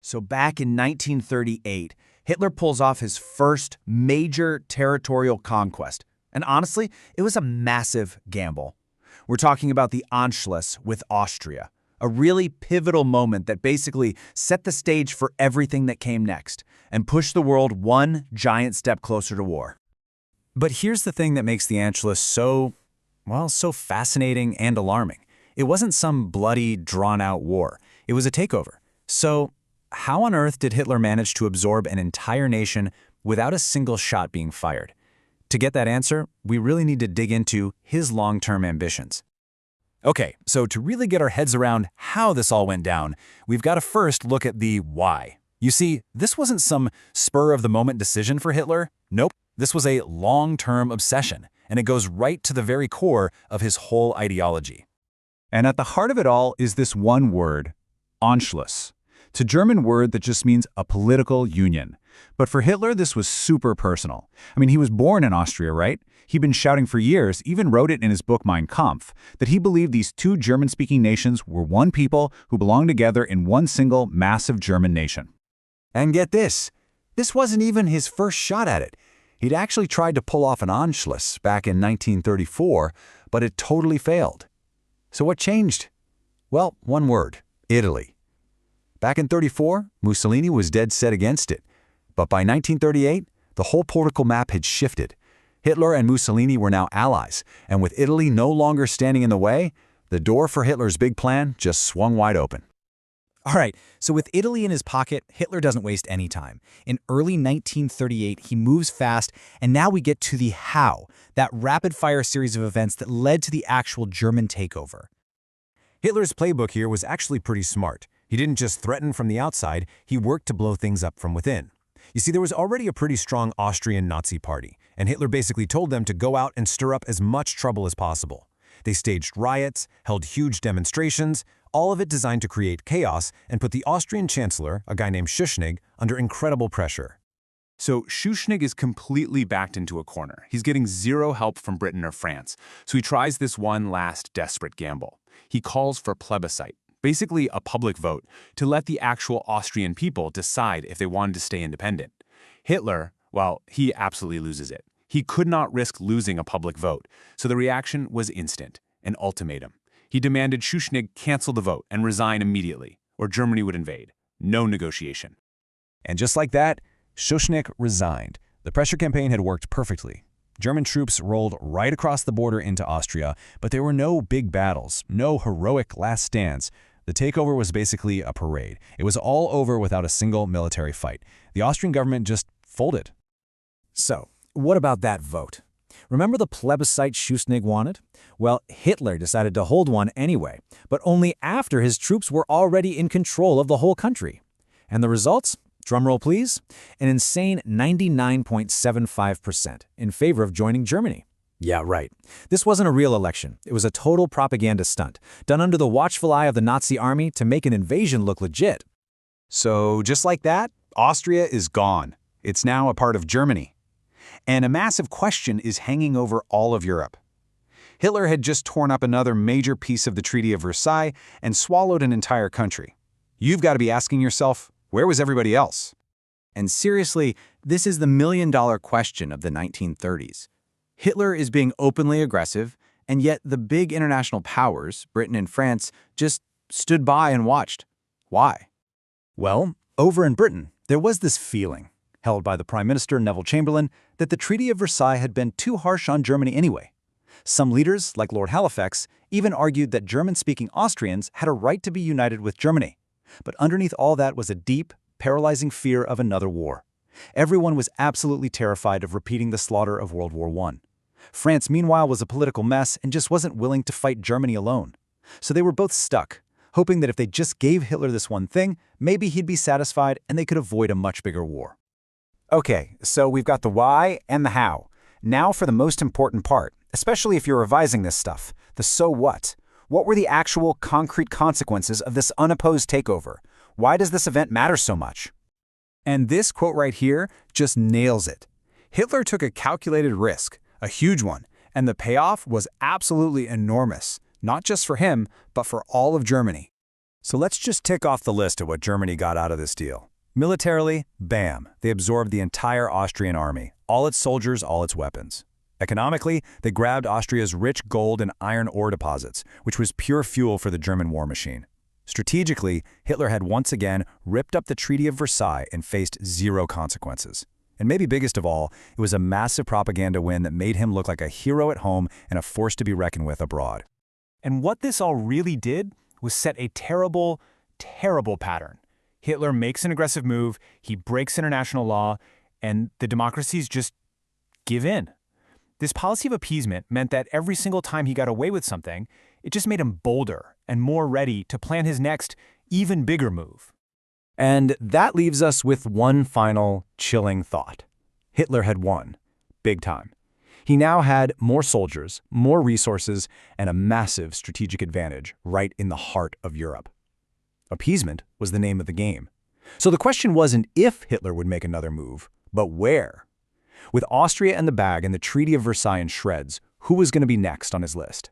So back in 1938, Hitler pulls off his first major territorial conquest. And honestly, it was a massive gamble. We're talking about the Anschluss with Austria, a really pivotal moment that basically set the stage for everything that came next and pushed the world one giant step closer to war. But here's the thing that makes the Anschluss so fascinating and alarming. It wasn't some bloody, drawn-out war. It was a takeover. So how on earth did Hitler manage to absorb an entire nation without a single shot being fired? To get that answer, we really need to dig into his long-term ambitions. Okay, so to really get our heads around how this all went down, we've got to first look at the why. You see, this wasn't some spur-of-the-moment decision for Hitler. Nope, this was a long-term obsession, and it goes right to the very core of his whole ideology. And at the heart of it all is this one word, Anschluss. It's a German word that just means a political union. But for Hitler, this was super personal. I mean, he was born in Austria, right? He'd been shouting for years, even wrote it in his book Mein Kampf, that he believed these two German-speaking nations were one people who belonged together in one single massive German nation. And get this wasn't even his first shot at it. He'd actually tried to pull off an Anschluss back in 1934, but it totally failed. So what changed? Well, one word, Italy. Back in '34, Mussolini was dead set against it. But by 1938, the whole political map had shifted. Hitler and Mussolini were now allies, and with Italy no longer standing in the way, the door for Hitler's big plan just swung wide open. All right, so with Italy in his pocket, Hitler doesn't waste any time. In early 1938, he moves fast, and now we get to the how, that rapid-fire series of events that led to the actual German takeover. Hitler's playbook here was actually pretty smart. He didn't just threaten from the outside, he worked to blow things up from within. You see, there was already a pretty strong Austrian Nazi party, and Hitler basically told them to go out and stir up as much trouble as possible. They staged riots, held huge demonstrations, all of it designed to create chaos and put the Austrian chancellor, a guy named Schuschnigg, under incredible pressure. So Schuschnigg is completely backed into a corner. He's getting zero help from Britain or France, so he tries this one last desperate gamble. He calls for plebiscite, basically a public vote, to let the actual Austrian people decide if they wanted to stay independent. Hitler, well, he absolutely loses it. He could not risk losing a public vote, so the reaction was instant, an ultimatum. He demanded Schuschnigg cancel the vote and resign immediately, or Germany would invade. No negotiation. And just like that, Schuschnigg resigned. The pressure campaign had worked perfectly. German troops rolled right across the border into Austria, but there were no big battles, no heroic last stands. The takeover was basically a parade. It was all over without a single military fight. The Austrian government just folded. So, what about that vote? Remember the plebiscite Schuschnigg wanted? Well, Hitler decided to hold one anyway, but only after his troops were already in control of the whole country. And the results? Drumroll please, an insane 99.75% in favor of joining Germany. Yeah, right. This wasn't a real election. It was a total propaganda stunt, done under the watchful eye of the Nazi army to make an invasion look legit. So just like that, Austria is gone. It's now a part of Germany. And a massive question is hanging over all of Europe. Hitler had just torn up another major piece of the Treaty of Versailles and swallowed an entire country. You've got to be asking yourself, where was everybody else? And seriously, this is the million-dollar question of the 1930s. Hitler is being openly aggressive, and yet the big international powers, Britain and France, just stood by and watched. Why? Well, over in Britain, there was this feeling, held by the Prime Minister Neville Chamberlain, that the Treaty of Versailles had been too harsh on Germany anyway. Some leaders, like Lord Halifax, even argued that German-speaking Austrians had a right to be united with Germany. But underneath all that was a deep, paralyzing fear of another war. Everyone was absolutely terrified of repeating the slaughter of World War I. France, meanwhile, was a political mess and just wasn't willing to fight Germany alone. So they were both stuck, hoping that if they just gave Hitler this one thing, maybe he'd be satisfied and they could avoid a much bigger war. Okay, so we've got the why and the how. Now for the most important part, especially if you're revising this stuff, the so what. What were the actual concrete consequences of this unopposed takeover? Why does this event matter so much? And this quote right here just nails it. Hitler took a calculated risk, a huge one, and the payoff was absolutely enormous, not just for him, but for all of Germany. So let's just tick off the list of what Germany got out of this deal. Militarily, bam, they absorbed the entire Austrian army, all its soldiers, all its weapons. Economically, they grabbed Austria's rich gold and iron ore deposits, which was pure fuel for the German war machine. Strategically, Hitler had once again ripped up the Treaty of Versailles and faced zero consequences. And maybe biggest of all, it was a massive propaganda win that made him look like a hero at home and a force to be reckoned with abroad. And what this all really did was set a terrible, terrible pattern. Hitler makes an aggressive move, he breaks international law, and the democracies just give in. This policy of appeasement meant that every single time he got away with something, it just made him bolder and more ready to plan his next, even bigger move. And that leaves us with one final chilling thought. Hitler had won, big time. He now had more soldiers, more resources, and a massive strategic advantage right in the heart of Europe. Appeasement was the name of the game. So the question wasn't if Hitler would make another move, but where. With Austria in the bag and the Treaty of Versailles in shreds, who was going to be next on his list?